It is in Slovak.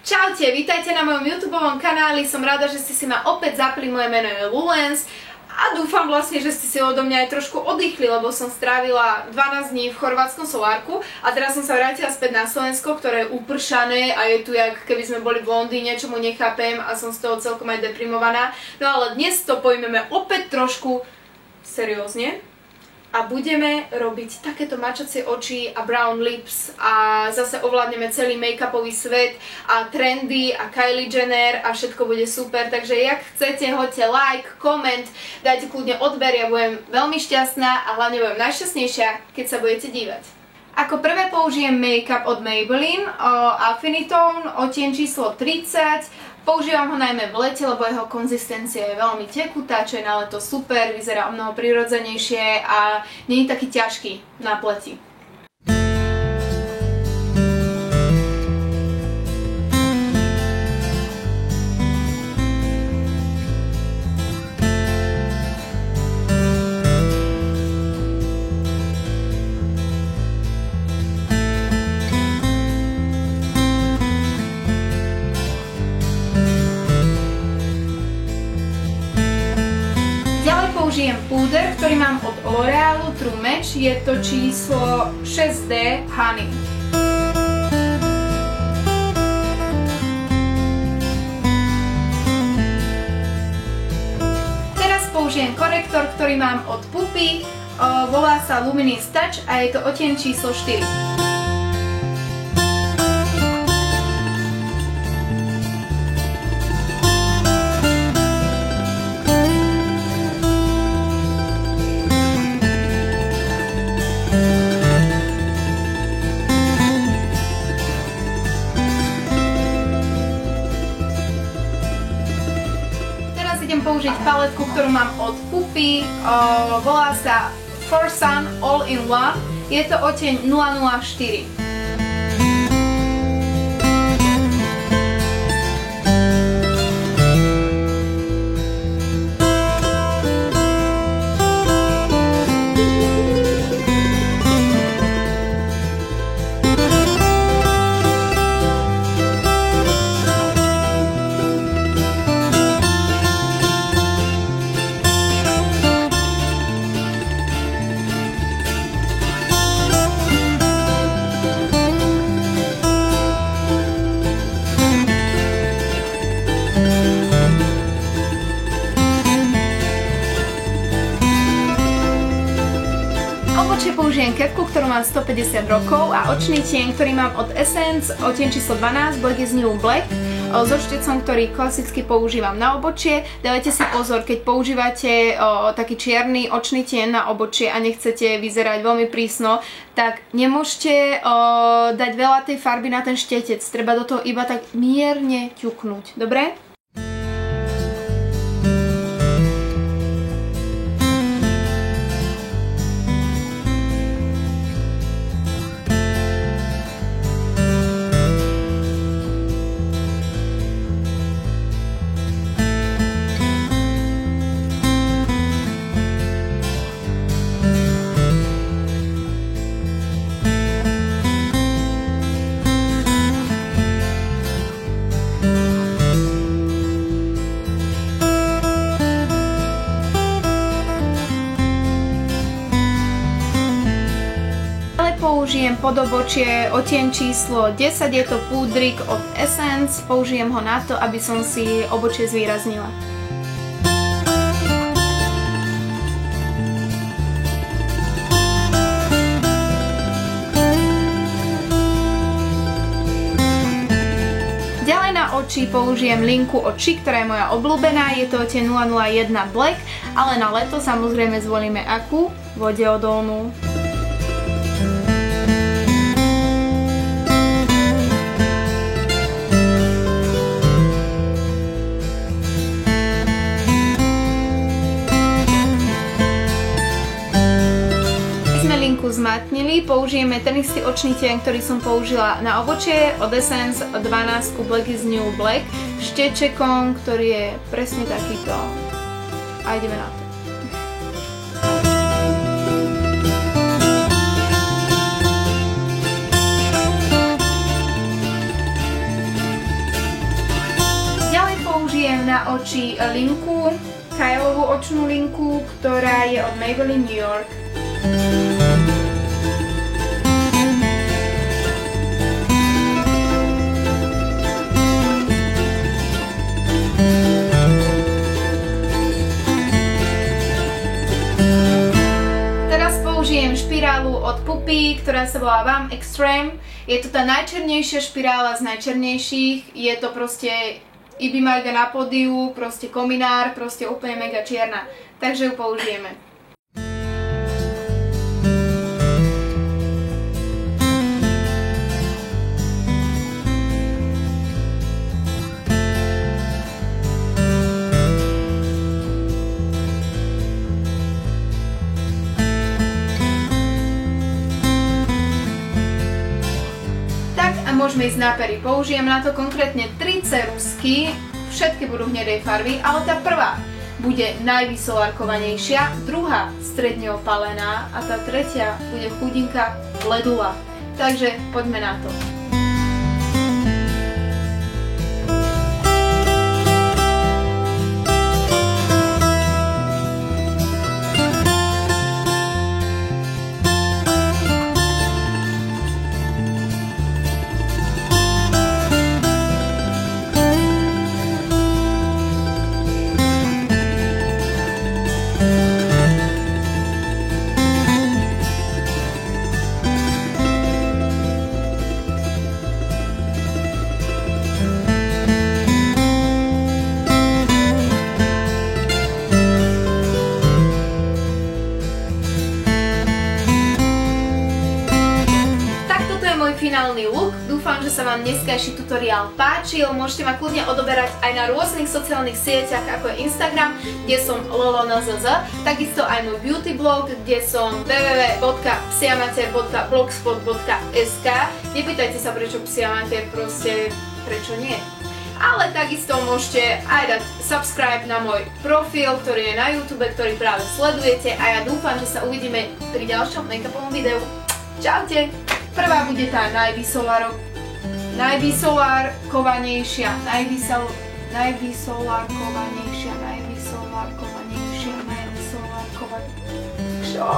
Čaute, vítajte na mojom YouTubeovom kanáli, som rada, že ste si ma opäť zapli, moje meno je Lulens a dúfam vlastne, že ste si odo mňa aj trošku oddychli, lebo som strávila 12 dní v chorvátskom solárku a teraz som sa vrátila späť na Slovensko, ktoré je upršané a je tu, jak keby sme boli v Londýne, čomu nechápem a som z toho celkom aj deprimovaná. No ale dnes to pojmeme opäť trošku seriózne. A budeme robiť takéto mačacie oči a brown lips a zase ovládneme celý make-upový svet a trendy a Kylie Jenner a všetko bude super, takže jak chcete, hoďte like, koment, dajte kľudne odber, ja budem veľmi šťastná a hlavne budem najšťastnejšia, keď sa budete dívať. Ako prvé použijem make-up od Maybelline Affinitone odtieň číslo 30. Používam ho najmä v lete, lebo jeho konzistencia je veľmi tekutá, čo je na leto super, vyzerá o mnoho prirodzenejšie a nie je taký ťažký na pleti. Použijem púder, ktorý mám od L'Orealu True Match, je to číslo 6D Honey. Teraz použijem korektor, ktorý mám od Puppy, volá sa Luminous Touch a je to odtieň číslo 4. Idem použiť paletku, ktorú mám od Puppy, volá sa For Sun All in One, je to odtieň 004. Použijem kepku, ktorú mám 150 rokov a očný tieň, ktorý mám od Essence, odtieň číslo 12, Black is New Black, so štecom, ktorý klasicky používam na obočie. Dávajte si pozor, keď používate taký čierny očný tieň na obočie a nechcete vyzerať veľmi prísno, tak nemôžete dať veľa tej farby na ten štetec, treba do toho iba tak mierne ťuknúť, dobre? Použijem pod obočie odtieň číslo 10, je to púdrik od Essence, použijem ho na to, aby som si obočie zvýraznila. Ďalej na oči použijem linku od Chic, ktorá je moja obľúbená, je to odtieň 001 Black, ale na leto samozrejme zvolíme akú? Vodeodolnú. Zmatnili, použijeme ten istý očný tieň, ktorý som použila na obočie od Essence 12 Black is New Black štečekom, ktorý je presne takýto a ideme na to. na oči linku, Kylovú očnú linku, ktorá je od Maybelline New York. Použijem špirálu od Puppy, ktorá sa volá Vam Extreme. Je to tá najčernejšia špirála z najčernejších. Je to proste Ibimaga na pódiu, proste kominár, proste úplne mega čierna. Takže ju použijeme. Môžeme ísť na pery. Použijem na to konkrétne 3 ceruzky, všetky budú hnedej farby, ale tá prvá bude najvysolárkovanejšia, druhá stredne opalená a tá tretia bude chudinka ledula. Takže poďme na to. Finálny look. Dúfam, že sa vám dneskajší tutoriál páčil. Môžete ma kľudne odoberať aj na rôznych sociálnych sieťach, ako je Instagram, kde som lolonzz, takisto aj môj beauty blog, kde som www.psiamater.blogspot.sk. Nepýtajte sa, prečo psiamater, proste prečo nie. Ale takisto môžete aj dať subscribe na môj profil, ktorý je na YouTube, ktorý práve sledujete, a ja dúfam, že sa uvidíme pri ďalšom make-upovom videu. Čaute! Prvá bude tá najvysolárkovanejšia. Čo?